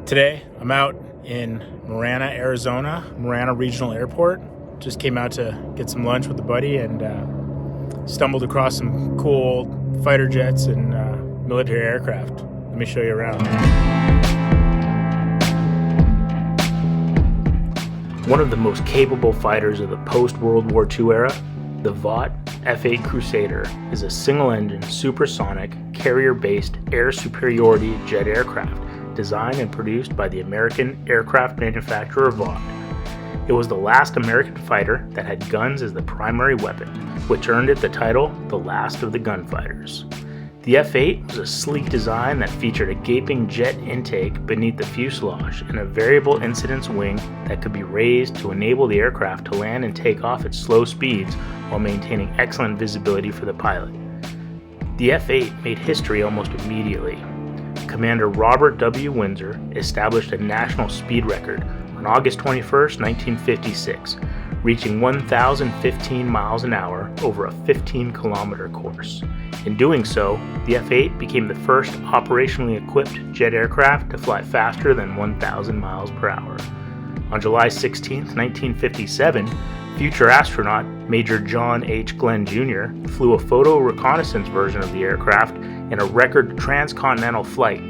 Today, I'm out in Marana, Arizona, Marana Regional Airport. Just came out to get some lunch with a buddy and stumbled across some cool fighter jets and military aircraft. Let me show you around. One of the most capable fighters of the post-World War II era, the Vought F-8 Crusader is a single-engine, supersonic, carrier-based air superiority jet aircraft designed and produced by the American aircraft manufacturer Vought. It was the last American fighter that had guns as the primary weapon, which earned it the title, the last of the gunfighters. The F-8 was a sleek design that featured a gaping jet intake beneath the fuselage and a variable incidence wing that could be raised to enable the aircraft to land and take off at slow speeds while maintaining excellent visibility for the pilot. The F-8 made history almost immediately. Commander Robert W. Windsor established a national speed record on August 21, 1956, reaching 1,015 miles an hour over a 15-kilometer course. In doing so, the F-8 became the first operationally equipped jet aircraft to fly faster than 1,000 miles per hour. On July 16, 1957, future astronaut Major John H. Glenn Jr. flew a photo reconnaissance version of the aircraft in a record transcontinental flight,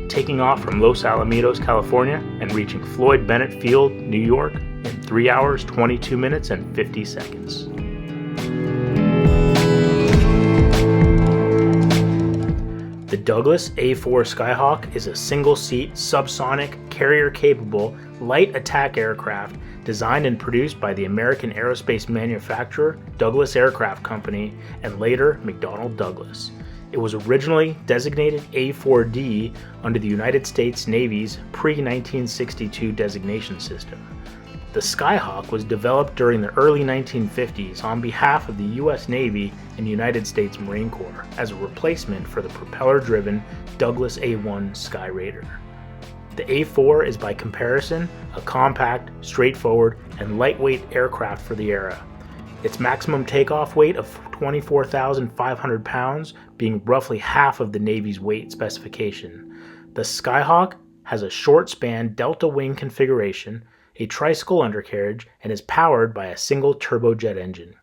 taking off from Los Alamitos, California, and reaching Floyd Bennett Field, New York, in 3 hours, 22 minutes, and 50 seconds. The Douglas A-4 Skyhawk is a single-seat, subsonic, carrier-capable, light attack aircraft designed and produced by the American aerospace manufacturer Douglas Aircraft Company and later McDonnell Douglas. It was originally designated A-4D under the United States Navy's pre-1962 designation system. The Skyhawk was developed during the early 1950s on behalf of the U.S. Navy and United States Marine Corps as a replacement for the propeller-driven Douglas A-1 Skyraider. The A-4 is by comparison a compact, straightforward, and lightweight aircraft for the era. Its maximum takeoff weight of 24,500 pounds being roughly half of the Navy's weight specification. The Skyhawk has a short-span delta wing configuration, a tricycle undercarriage, and is powered by a single turbojet engine.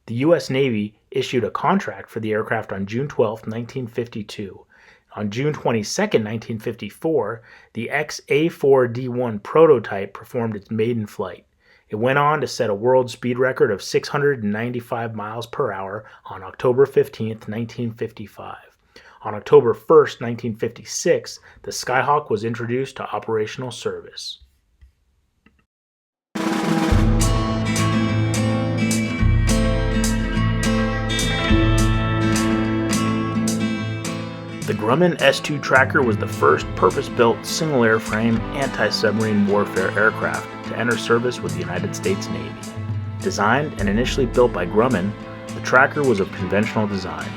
The U.S. Navy issued a contract for the aircraft on June 12, 1952. On June 22, 1954, the A-4D1 prototype performed its maiden flight. It went on to set a world speed record of 695 miles per hour on October 15, 1955. On October 1, 1956, the Skyhawk was introduced to operational service. The Grumman S-2 Tracker was the first purpose-built single airframe anti-submarine warfare aircraft to enter service with the United States Navy. Designed and initially built by Grumman, the Tracker was of conventional design,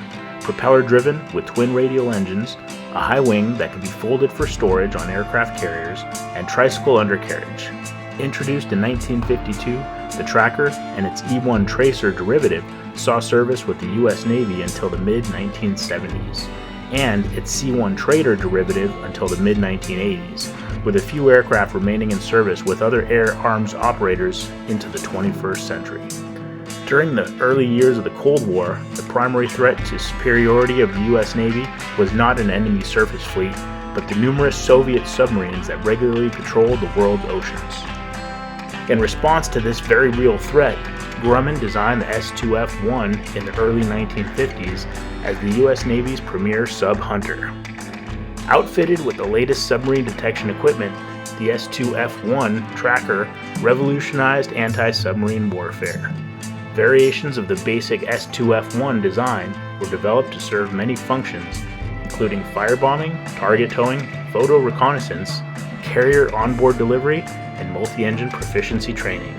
propeller-driven with twin radial engines, a high wing that could be folded for storage on aircraft carriers, and tricycle undercarriage. Introduced in 1952, the Tracker and its E-1 Tracer derivative saw service with the U.S. Navy until the mid-1970s. And its C-1 Trader derivative until the mid-1980s, with a few aircraft remaining in service with other air arms operators into the 21st century. During the early years of the Cold War, the primary threat to superiority of the U.S. Navy was not an enemy surface fleet, but the numerous Soviet submarines that regularly patrolled the world's oceans. In response to this very real threat, Grumman designed the S-2F-1 in the early 1950s as the U.S. Navy's premier sub-hunter. Outfitted with the latest submarine detection equipment, the S-2F-1 Tracker revolutionized anti-submarine warfare. Variations of the basic S-2F-1 design were developed to serve many functions, including firebombing, target towing, photo reconnaissance, carrier onboard delivery, and multi-engine proficiency training.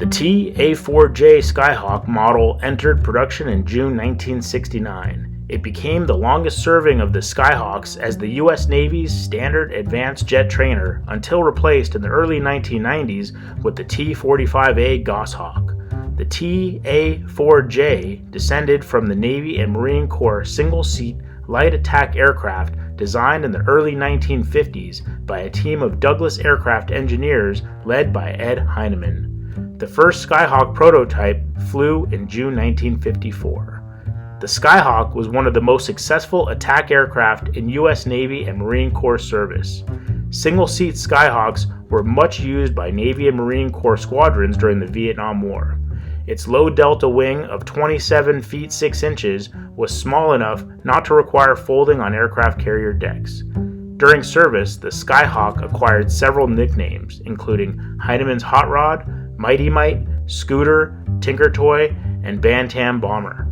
A-4 Skyhawk model entered production in June 1969. It became the longest serving of the Skyhawks as the U.S. Navy's standard advanced jet trainer until replaced in the early 1990s with the T-45A Goshawk. The TA-4J descended from the Navy and Marine Corps single-seat light attack aircraft designed in the early 1950s by a team of Douglas aircraft engineers led by Ed Heinemann. The first Skyhawk prototype flew in June 1954. The Skyhawk was one of the most successful attack aircraft in U.S. Navy and Marine Corps service. Single-seat Skyhawks were much used by Navy and Marine Corps squadrons during the Vietnam War. Its low delta wing of 27 feet 6 inches was small enough not to require folding on aircraft carrier decks. During service, the Skyhawk acquired several nicknames, including Heinemann's Hot Rod, Mighty Mite, Scooter, Tinker Toy, and Bantam Bomber.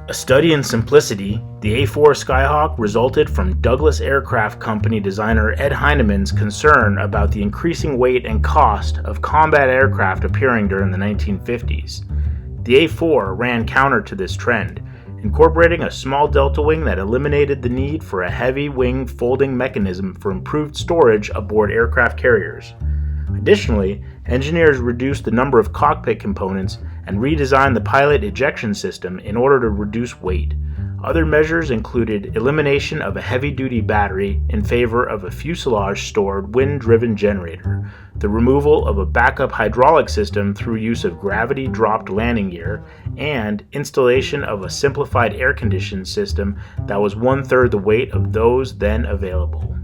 A study in simplicity, the A-4 Skyhawk resulted from Douglas Aircraft Company designer Ed Heinemann's concern about the increasing weight and cost of combat aircraft appearing during the 1950s. The A-4 ran counter to this trend, incorporating a small delta wing that eliminated the need for a heavy wing folding mechanism for improved storage aboard aircraft carriers. Additionally, engineers reduced the number of cockpit components and redesigned the pilot ejection system in order to reduce weight. Other measures included elimination of a heavy-duty battery in favor of a fuselage-stored wind-driven generator, the removal of a backup hydraulic system through use of gravity-dropped landing gear, and installation of a simplified air conditioning system that was one-third the weight of those then available.